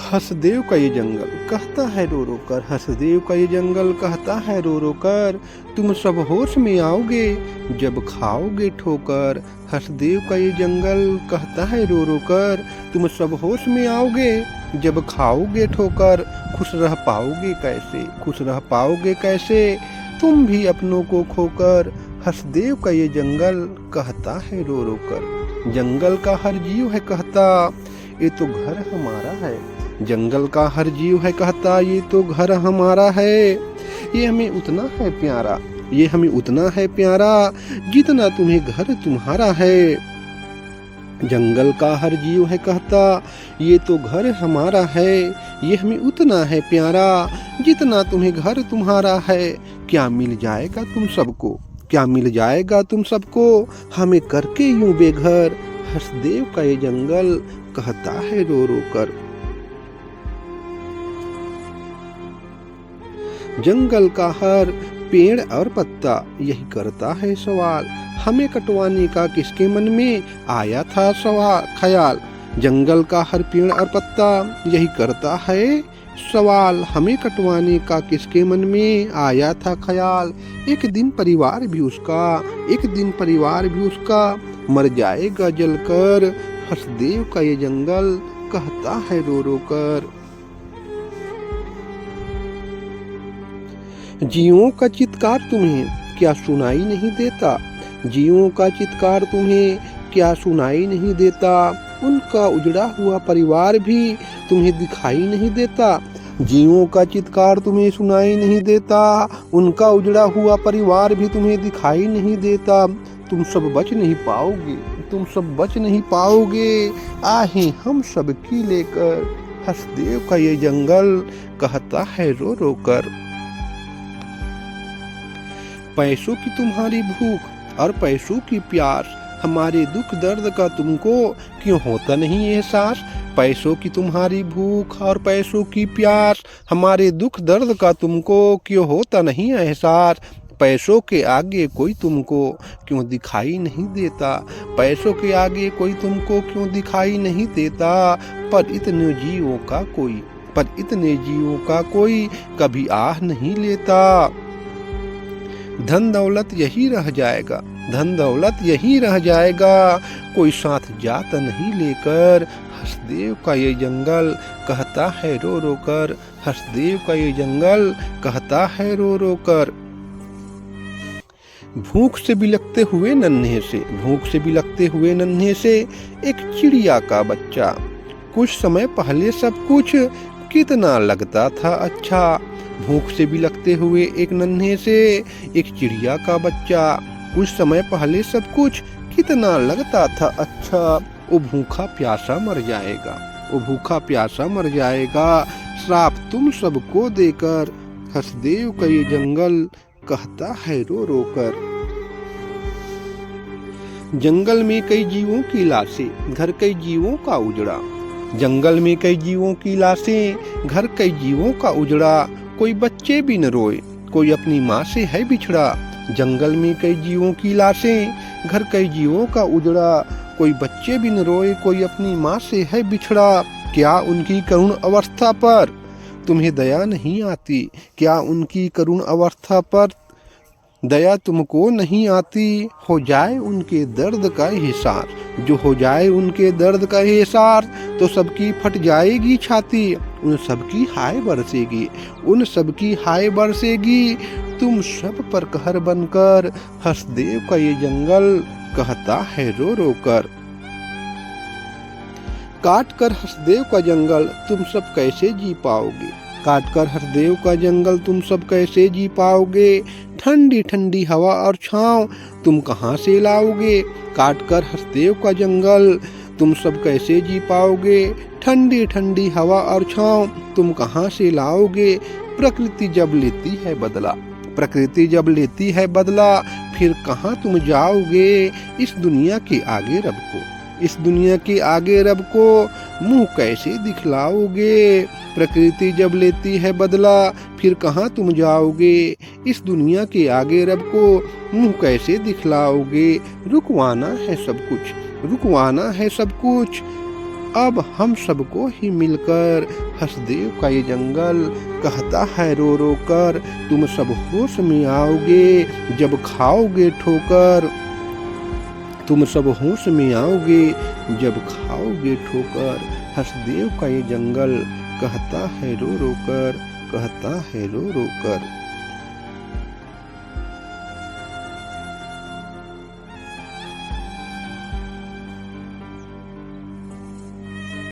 हसदेव का ये जंगल कहता है रो रो कर, हसदेव का ये जंगल कहता है रो रो कर, तुम सब होश में आओगे जब खाओगे ठोकर। हसदेव का ये जंगल कहता है रो रो कर, तुम सब होश में आओगे जब खाओगे ठोकर। खुश रह पाओगे कैसे, खुश रह पाओगे कैसे तुम भी अपनों को खोकर। हसदेव का ये जंगल कहता है रो रो कर, जंगल का हर जीव है कहता ये तो घर हमारा है। जंगल का हर जीव है कहता ये तो घर हमारा है। ये हमें उतना है प्यारा, ये हमें उतना है प्यारा जितना तुम्हें घर तुम्हारा है। जंगल का हर जीव है कहता ये तो घर हमारा है। ये हमें उतना है प्यारा जितना तुम्हें घर तुम्हारा है। क्या मिल जाएगा तुम सबको, क्या मिल जाएगा तुम सबको हमें करके यूं बेघर। हसदेव का ये जंगल कहता है रो रो कर। जंगल का हर पेड़ और पत्ता यही करता है सवाल, हमें कटवाने का किसके मन में आया था सवाल ख्याल। जंगल का हर पेड़ और पत्ता यही करता है सवाल, हमें कटवाने का किसके मन में आया था ख्याल। एक दिन परिवार भी उसका, एक दिन परिवार भी उसका मर जाएगा जलकर। हसदेव का ये जंगल कहता है रो रो कर। जीवों का चित्कार तुम्हें क्या सुनाई नहीं देता, जीवों का चित्कार तुम्हें क्या सुनाई नहीं देता। उनका उजड़ा हुआ परिवार भी तुम्हें दिखाई नहीं देता। जीवों का चित्कार तुम्हें सुनाई नहीं देता, उनका उजड़ा हुआ परिवार भी तुम्हें दिखाई नहीं देता। तुम सब बच नहीं पाओगे, तुम सब बच नहीं पाओगे आहें हम सब की लेकर। हसदेव का ये जंगल कहता है रो रो कर। पैसों की तुम्हारी भूख और पैसों की प्यास, हमारे दुख दर्द का तुमको क्यों होता नहीं एहसास। पैसों की तुम्हारी भूख और पैसों की प्यास, हमारे दुख दर्द का तुमको क्यों होता नहीं एहसास। पैसों के आगे कोई तुमको क्यों दिखाई नहीं देता, पैसों के आगे कोई तुमको क्यों दिखाई नहीं देता। पर इतने जीवों का कोई, पर इतने जीवों का कोई कभी आह नहीं लेता। धन दौलत यही रह जाएगा, धन दौलत यही रह जाएगा, कोई साथ जात नहीं लेकर। हसदेव का ये जंगल कहता है रो रो कर, हसदेव का ये जंगल कहता है रो रो कर। भूख से बिलखते हुए नन्हे से, भूख से बिलखते हुए नन्हे से एक चिड़िया का बच्चा। कुछ समय पहले सब कुछ कितना लगता था अच्छा। भूख से बिलखते हुए एक नन्हे से एक चिड़िया का बच्चा। कुछ समय पहले सब कुछ कितना लगता था अच्छा। वो भूखा प्यासा मर जाएगा, वो भूखा प्यासा मर जाएगा श्राप तुम सबको देकर। हसदेव का ये जंगल कहता है रो रो कर। जंगल में कई जीवों की लाशें, घर कई जीवों का उजड़ा। जंगल में कई जीवों की लाशें, घर कई जीवों का उजड़ा। कोई बच्चे भी न रोए, कोई अपनी माँ से है बिछड़ा। जंगल में कई जीवों की लाशें, घर कई जीवों का उजड़ा। कोई बच्चे भी न रोए, कोई अपनी माँ से है बिछड़ा। क्या उनकी करुण अवस्था पर तुम्हें दया नहीं आती, क्या उनकी करुण अवस्था पर दया तुमको नहीं आती। हो जाए उनके दर्द का एहसास, जो हो जाए उनके दर्द का एहसास, तो सबकी फट जाएगी छाती। उन सबकी हाय बरसेगी, उन सबकी हाय बरसेगी तुम सब पर कहर बनकर। हसदेव का ये जंगल कहता है रो रो कर। काट कर हसदेव का जंगल तुम सब कैसे जी पाओगे, काट कर हसदेव का जंगल तुम सब कैसे जी पाओगे। ठंडी ठंडी हवा और छांव तुम कहाँ से लाओगे। काट कर हसदेव का जंगल तुम सब कैसे जी पाओगे। ठंडी ठंडी हवा और छांव तुम कहाँ से लाओगे। प्रकृति जब लेती है बदला, प्रकृति जब लेती है बदला, फिर कहाँ तुम जाओगे। इस दुनिया के आगे रब को, इस दुनिया के आगे रब को मुंह कैसे दिखलाओगे। प्रकृति जब लेती है बदला, फिर कहाँ तुम जाओगे। इस दुनिया के आगे रब को मुंह कैसे दिखलाओगे। रुकवाना है सब कुछ, रुकवाना है सब कुछ, अब हम सबको ही मिलकर। हसदेव का ये जंगल कहता है रो रो कर, तुम सब होश में आओगे जब खाओगे ठोकर। तुम सब होश में आओगे जब खाओगे ठोकर। हसदेव का ये जंगल कहता है रो रो कर, कहता है रो रो कर।